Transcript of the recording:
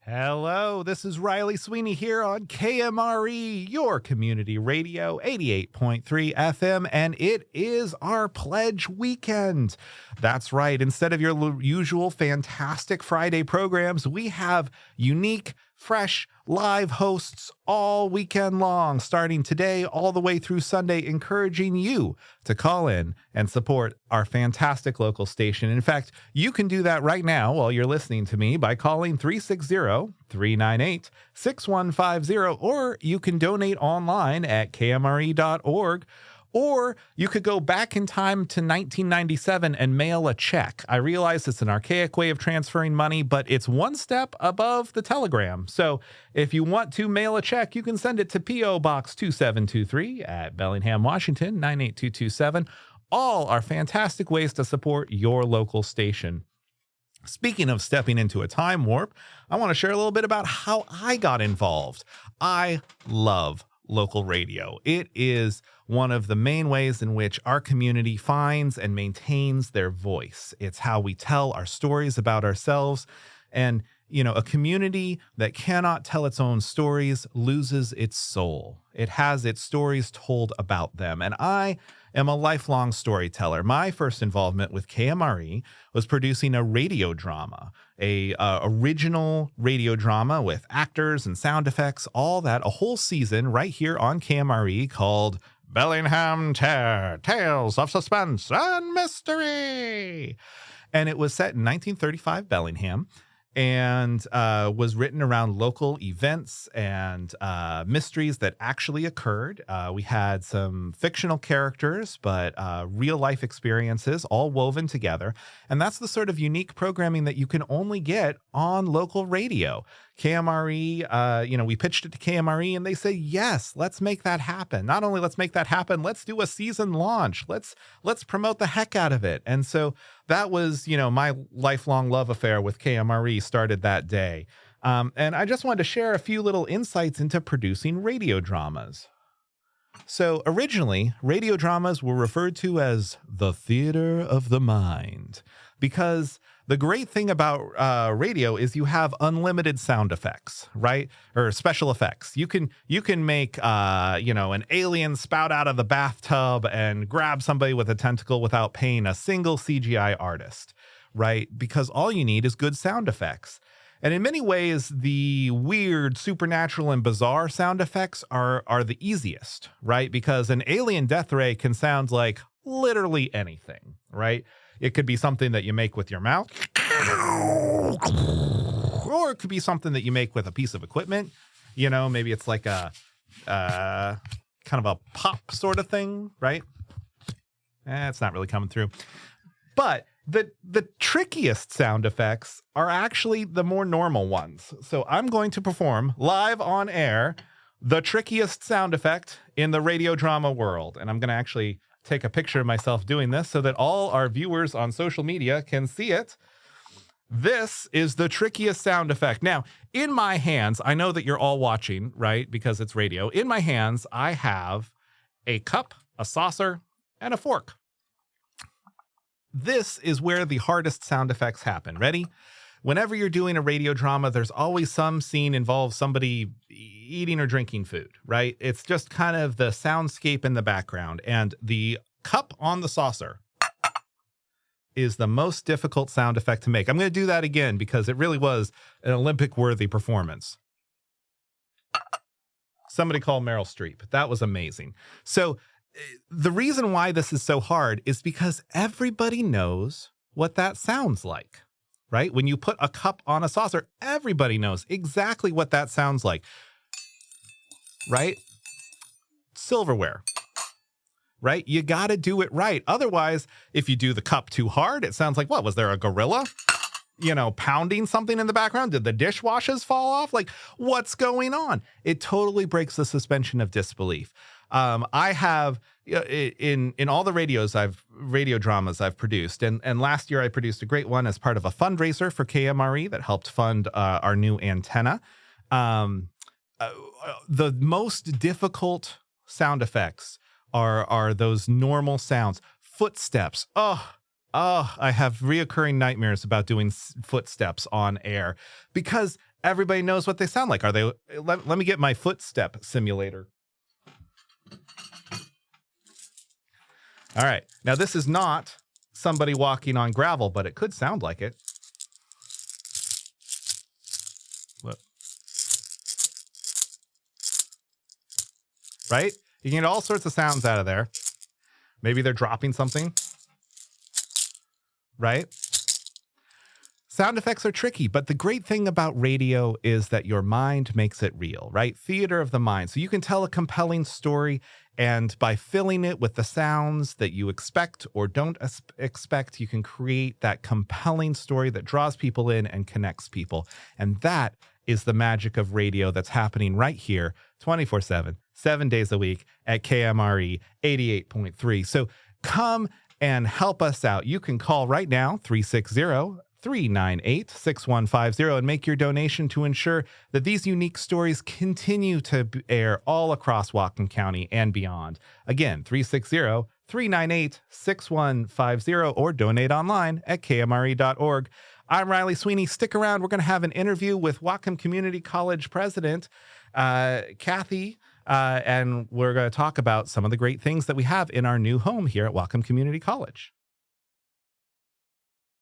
Hello, this is Riley Sweeney here on KMRE, your community radio, 88.3 FM, and it is our pledge weekend. That's right. Instead of your usual fantastic Friday programs, we have unique, fresh, live hosts all weekend long, starting today all the way through Sunday, encouraging you to call in and support our fantastic local station. In fact, you can do that right now while you're listening to me by calling 360-398-6150, or you can donate online at kmre.org. Or you could go back in time to 1997 and mail a check. I realize it's an archaic way of transferring money, but it's one step above the telegram. So if you want to mail a check, you can send it to P.O. Box 2723 at Bellingham, Washington, 98227. All are fantastic ways to support your local station. Speaking of stepping into a time warp, I want to share a little bit about how I got involved. I love local radio. It is one of the main ways in which our community finds and maintains their voice. It's how we tell our stories about ourselves. And, you know, a community that cannot tell its own stories loses its soul. It has its stories told about them. And I am a lifelong storyteller. My first involvement with KMRE was producing a radio drama, a original radio drama with actors and sound effects, all that, a whole season right here on KMRE called Bellingham Tales of Suspense and Mystery. And it was set in 1935 Bellingham, and was written around local events and mysteries that actually occurred. We had some fictional characters, but real life experiences all woven together. And that's the sort of unique programming that you can only get on local radio. KMRE, we pitched it to KMRE and they said, yes, let's make that happen. Not only let's make that happen, let's do a season launch. Let's promote the heck out of it. And so that was, my lifelong love affair with KMRE started that day. And I just wanted to share a few little insights into producing radio dramas. So originally, radio dramas were referred to as the theater of the mind, because the great thing about radio is you have unlimited sound effects, right? Or special effects. You can make an alien spout out of the bathtub and grab somebody with a tentacle without paying a single CGI artist, right? Because all you need is good sound effects. And in many ways, the weird, supernatural, and bizarre sound effects are the easiest, right? Because an alien death ray can sound like literally anything, right? It could be something that you make with your mouth, or it could be something that you make with a piece of equipment. Maybe it's like a kind of a pop sort of thing, right? It's not really coming through. But the trickiest sound effects are actually the more normal ones. So I'm going to perform live on air the trickiest sound effect in the radio drama world. And I'm going to actually take a picture of myself doing this so that all our viewers on social media can see it. This is the trickiest sound effect. Now, in my hands, I know that you're all watching, right? Because it's radio. In my hands, I have a cup, a saucer, and a fork. This is where the hardest sound effects happen. Ready? Whenever you're doing a radio drama, there's always some scene involves somebody eating or drinking food, right? It's just kind of the soundscape in the background. And the cup on the saucer is the most difficult sound effect to make. I'm going to do that again because it really was an Olympic-worthy performance. Somebody called Meryl Streep. That was amazing. So the reason why this is so hard is because everybody knows what that sounds like, right? When you put a cup on a saucer, everybody knows exactly what that sounds like, right? Silverware, right? You got to do it right. Otherwise, if you do the cup too hard, it sounds like, what, was there a gorilla, pounding something in the background? Did the dishwashers fall off? Like, what's going on? It totally breaks the suspension of disbelief. I have in all the radio dramas I've produced, and last year I produced a great one as part of a fundraiser for KMRE that helped fund our new antenna. The most difficult sound effects are those normal sounds, footsteps. I have reoccurring nightmares about doing footsteps on air because everybody knows what they sound like. Are they? Let me get my footstep simulator. All right. Now, this is not somebody walking on gravel, but it could sound like it. Look. Right? You can get all sorts of sounds out of there. Maybe they're dropping something. Right? Sound effects are tricky, but the great thing about radio is that your mind makes it real, right? Theater of the mind. So you can tell a compelling story, and by filling it with the sounds that you expect or don't expect, you can create that compelling story that draws people in and connects people. And that is the magic of radio that's happening right here, 24/7, 7 days a week at KMRE 88.3. So come and help us out. You can call right now, 360-398-6150, and make your donation to ensure that these unique stories continue to air all across Whatcom County and beyond. Again, 360-398-6150, or donate online at KMRE.org. I'm Riley Sweeney. Stick around. We're going to have an interview with Whatcom Community College President Kathy, and we're going to talk about some of the great things that we have in our new home here at Whatcom Community College.